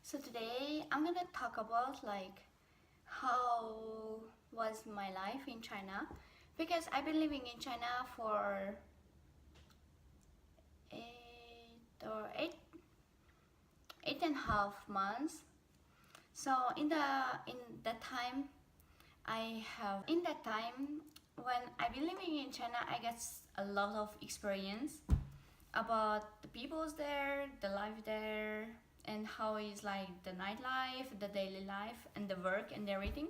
So today I'm gonna talk about how was my life in China, because I've been living in China for 8.5 months. So in that time in that time when I've been living in China, I get a lot of experience about the peoples there, the life there, and how is like the nightlife, the daily life, and the work and everything.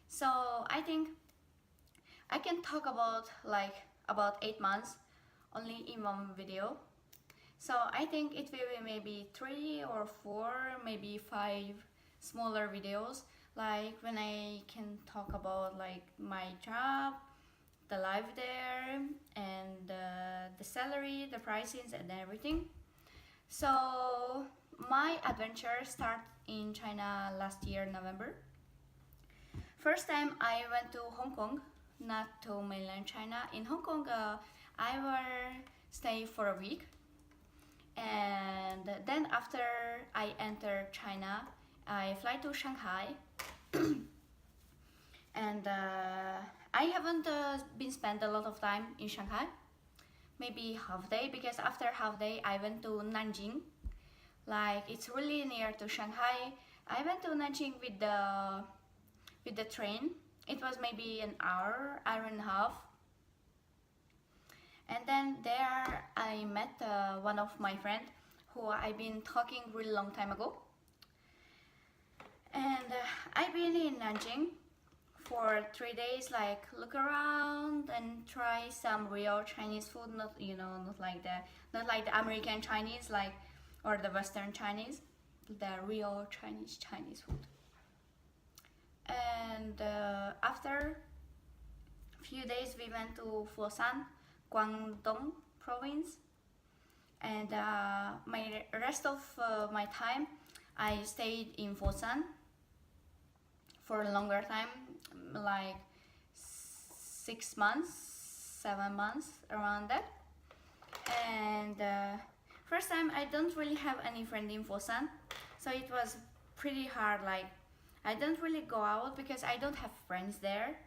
So I think I can talk about 8 months only in one video. So I think it will be maybe 3 or 4, maybe 5 smaller videos, like when I can talk about like my job, the life there, and the salary, the pricing, and everything. So my adventure started in China last year, November. First time I went to Hong Kong, not to mainland China. In Hong Kong, I will stay for a week, and then after I enter China, I fly to Shanghai, and I haven't been spent a lot of time in Shanghai, maybe half day, because after half day I went to Nanjing. Like it's really near to Shanghai. I went to Nanjing with the train. It was maybe an hour and a half. And then there I met one of my friends who I've been talking really long time ago. And I've been in Nanjing for 3 days, like look around and try some real Chinese food, not like the American Chinese, like, or the Western Chinese, the real Chinese food. And after a few days we went to Foshan, Guangdong province, and my rest of my time I stayed in Foshan for a longer time, like 6 months, 7 months, around that. And first time I don't really have any friend in Foshan, so it was pretty hard. Like I don't really go out because I don't have friends there.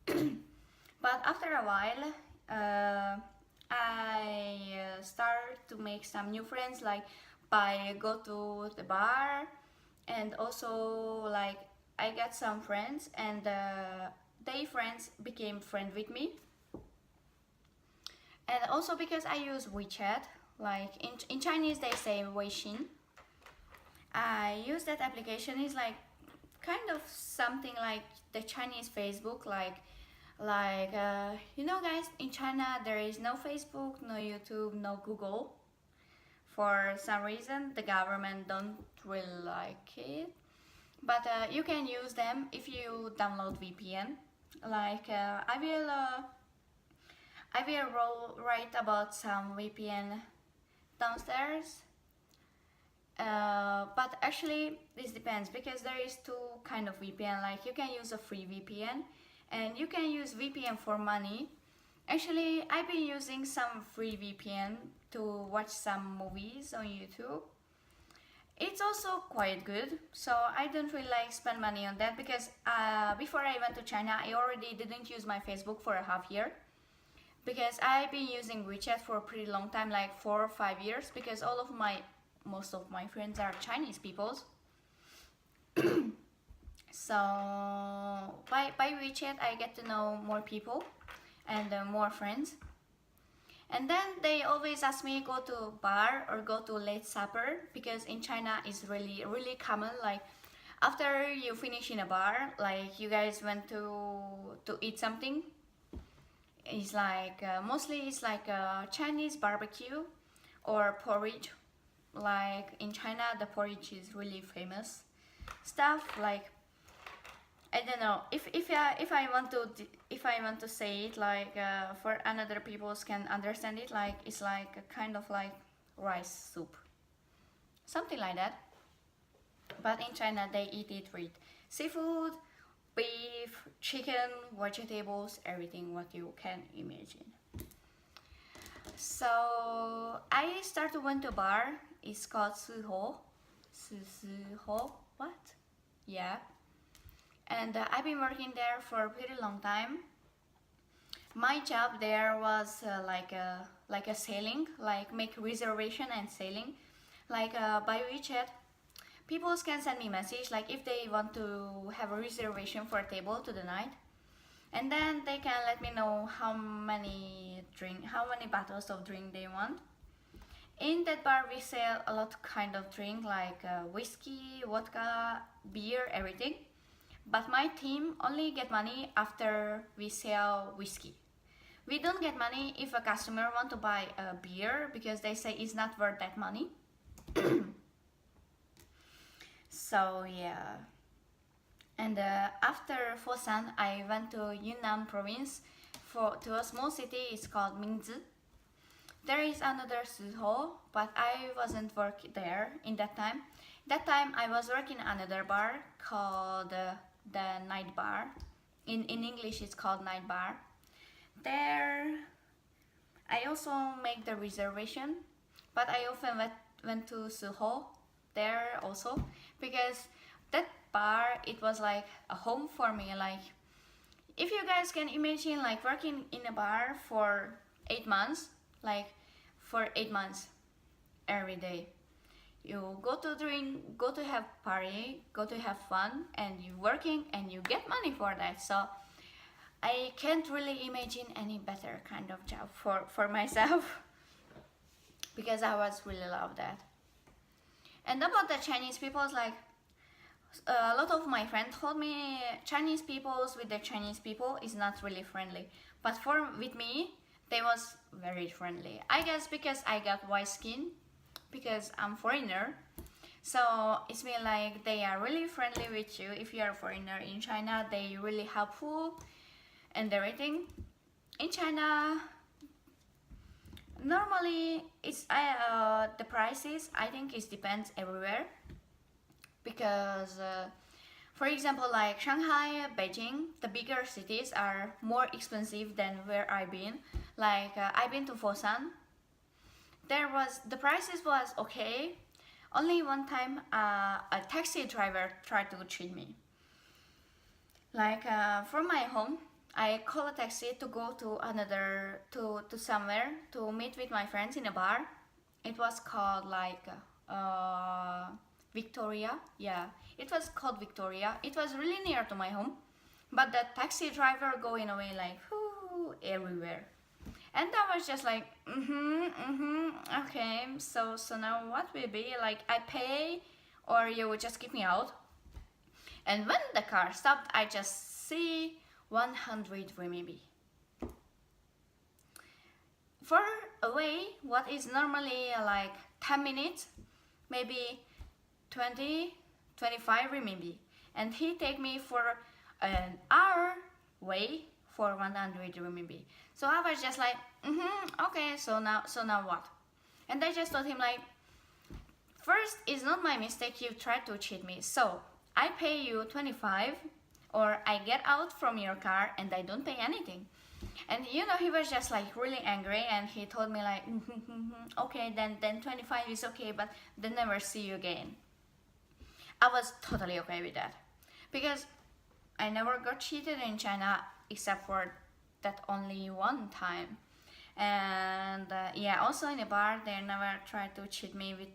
But after a while, I start to make some new friends, like by go to the bar, and also like I got some friends, and they friends became friend with me. And also because I use WeChat, like in Chinese they say Weixin. I use that application. Is like kind of something like the Chinese Facebook, guys, in China there is no Facebook, no YouTube, no Google. For some reason the government don't really like it, but you can use them if you download VPN. Like I will write about some VPN downstairs. But actually this depends, because there is two kind of VPN. Like you can use a free VPN, and you can use VPN for money. Actually I've been using some free VPN to watch some movies on YouTube. It's also quite good, so I don't really like spend money on that, because before I went to China I already didn't use my Facebook for a half year, because I've been using WeChat for a pretty long time, like 4 or 5 years, because most of my friends are Chinese peoples. So by WeChat I get to know more people and more friends. And then they always ask me go to bar or go to late supper, because in China it's really common. Like after you finish in a bar, like you guys went to eat something. It's like mostly it's like a Chinese barbecue or porridge. Like in China the porridge is really famous stuff. Like I don't know if I want to say it like for another people can understand it, like it's like a kind of like rice soup, something like that. But in China they eat it with seafood, beef, chicken, vegetables, everything what you can imagine. So I started went to a bar. It's called Suho. Suho, what? Yeah. And I've been working there for a pretty long time. My job there was like a sailing, like make reservation and sailing, like by WeChat. People can send me message like if they want to have a reservation for a table to the night, and then they can let me know how many bottles of drink they want. In that bar we sell a lot kind of drink like whiskey, vodka, beer, everything. But my team only get money after we sell whiskey. We don't get money if a customer want to buy a beer because they say it's not worth that money. So yeah. And after Fosan, I went to Yunnan province to a small city. It's called Mingzi. There is another Suho, but I wasn't working there in that time. That time I was working another bar called the night bar. In English it's called night bar. There I also make the reservation, but I often went to Suho there also because that bar, it was like a home for me. Like if you guys can imagine like working in a bar for 8 months, like for 8 months every day, you go to drink, go to have party, go to have fun, and you working and you get money for that. So I can't really imagine any better kind of job for myself because I was really love that. And about the Chinese people, like a lot of my friends told me Chinese peoples with the Chinese people is not really friendly, but with me they was very friendly. I guess because I got white skin, because I'm foreigner, so it's mean like they are really friendly with you. If you are a foreigner in China, they really helpful and everything. In China, normally it's the prices, I think it depends everywhere because for example like Shanghai, Beijing, the bigger cities are more expensive than where I've been. Like I've been to Fosan. The prices was okay. Only one time a taxi driver tried to cheat me. Like from my home I call a taxi to go to somewhere to meet with my friends in a bar. It was called like Victoria. Yeah, it was called Victoria. It was really near to my home, but the taxi driver going away like everywhere, and I was just like okay. So now what will be like? I pay, or you would just kick me out? And when the car stopped, I just see 100 renminbi. For away, what is normally like 10 minutes, maybe 20, 25 renminbi. And he take me for an hour way for 100 renminbi. So I was just like, okay, so now what? And I just told him like, first, it's not my mistake you tried to cheat me. So I pay you 25, or I get out from your car and I don't pay anything. And you know, he was just like really angry, and he told me like okay, then 25 is okay, but then never see you again. I was totally okay with that because I never got cheated in China except for that only one time. And yeah, also in the bar they never tried to cheat me with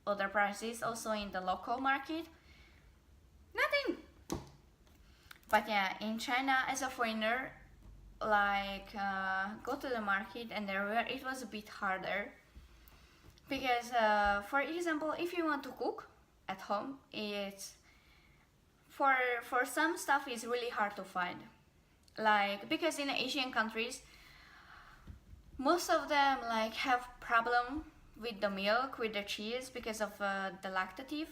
other prices. Also in the local market, nothing. But yeah, in China as a foreigner, like go to the market and everywhere, it was a bit harder because for example, if you want to cook at home, it's for some stuff is really hard to find, like because in Asian countries most of them like have problem with the milk, with the cheese because of the lactative.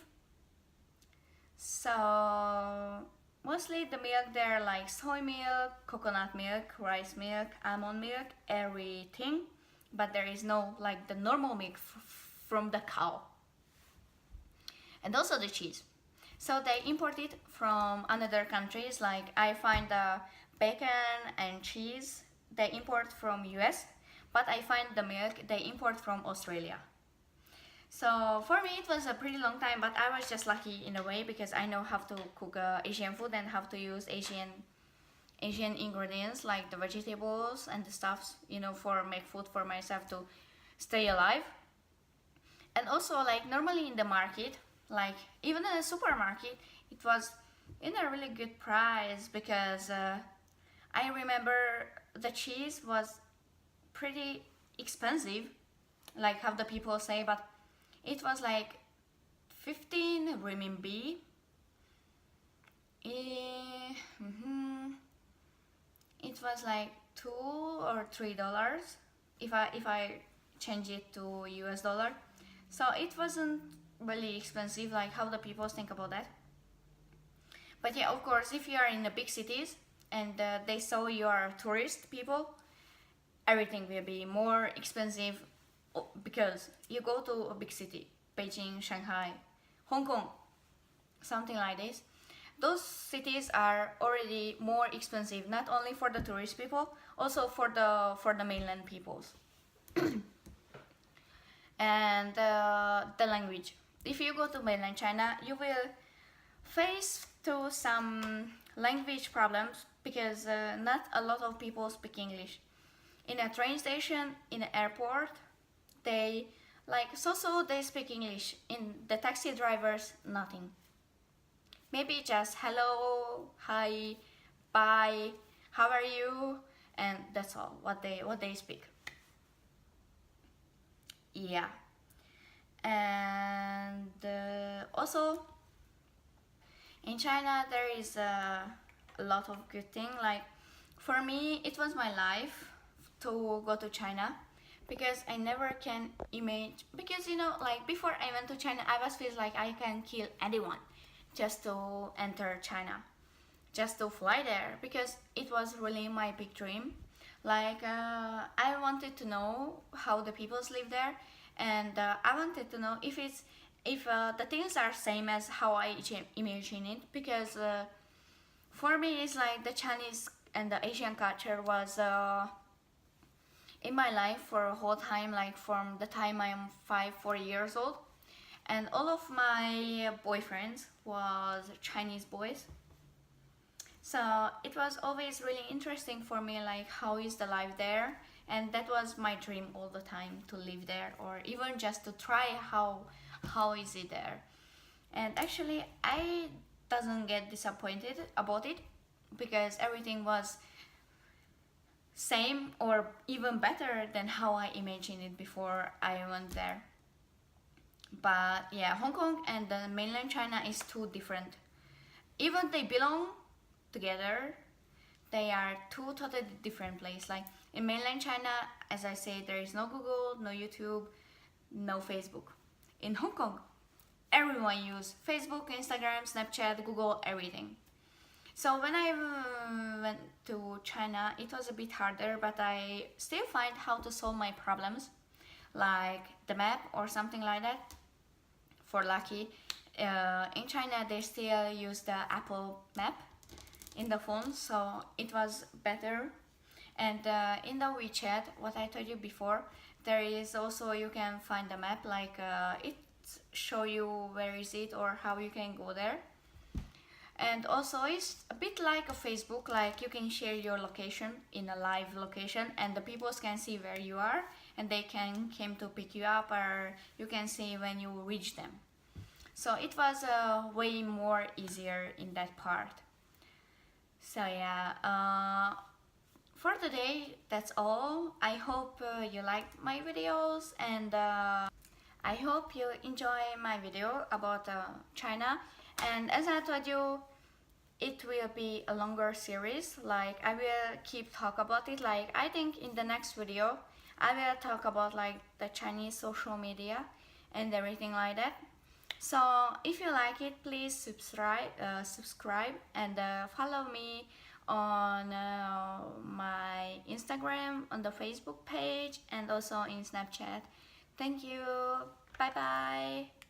So mostly the milk there like soy milk, coconut milk, rice milk, almond milk, everything, but there is no like the normal milk from the cow. And also the cheese. So they import it from another countries. Like I find the bacon and cheese they import from US, but I find the milk they import from Australia. So for me it was a pretty long time, but I was just lucky in a way because I know how to cook Asian food and how to use Asian ingredients like the vegetables and the stuffs, you know, for make food for myself to stay alive. And also like normally in the market, like even in a supermarket, it was in a really good price because I remember the cheese was pretty expensive, like how the people say, but it was like 15 renminbi. It was like $2 or $3 if I change it to US dollar. So it wasn't really expensive, like how the people think about that. But yeah, of course, if you are in the big cities and they saw you are tourist people, everything will be more expensive because you go to a big city, Beijing, Shanghai, Hong Kong, something like this. Those cities are already more expensive, not only for the tourist people, also for the mainland peoples. And the language. If you go to mainland China, you will face to some language problems because not a lot of people speak English. In a train station, in an airport, they like so they speak English. In the taxi drivers, nothing. Maybe just hello, hi, bye, how are you, and that's all what they speak. Yeah. And also in China there is a lot of good thing. Like for me it was my life to go to China because I never can imagine, because you know, like before I went to China I was feels like I can kill anyone just to enter China, just to fly there, because it was really my big dream. Like I wanted to know how the peoples live there, and I wanted to know if the things are same as how I imagine it, because for me it's like the Chinese and the Asian culture was in my life for a whole time, like from the time I'm 4 years old, and all of my boyfriends was Chinese boys. So it was always really interesting for me, like how is the life there, and that was my dream all the time, to live there or even just to try how is it there. And actually I doesn't get disappointed about it because everything was same or even better than how I imagined it before I went there. But yeah, Hong Kong and the mainland China is too different. Even they belong together, they are two totally different places. Like in mainland China, as I say, there is no Google, no YouTube, no Facebook. In Hong Kong, everyone use Facebook, Instagram, Snapchat, Google, everything. So when I went to China, it was a bit harder, but I still find how to solve my problems, like the map or something like that. For lucky, in China they still use the Apple map in the phone, so it was better. And in the WeChat, what I told you before, there is also, you can find the map, like it show you where is it or how you can go there. And also it's a bit like a Facebook, like you can share your location in a live location and the people can see where you are and they can come to pick you up, or you can see when you reach them. So it was way more easier in that part. So yeah, for today that's all. I hope you liked my videos, and I hope you enjoy my video about China. And as I told you, it will be a longer series. Like I will keep talk about it. Like I think in the next video I will talk about like the Chinese social media and everything like that. So if you like it, please subscribe and follow me on my Instagram, on the Facebook page, and also in Snapchat. Thank you. Bye bye.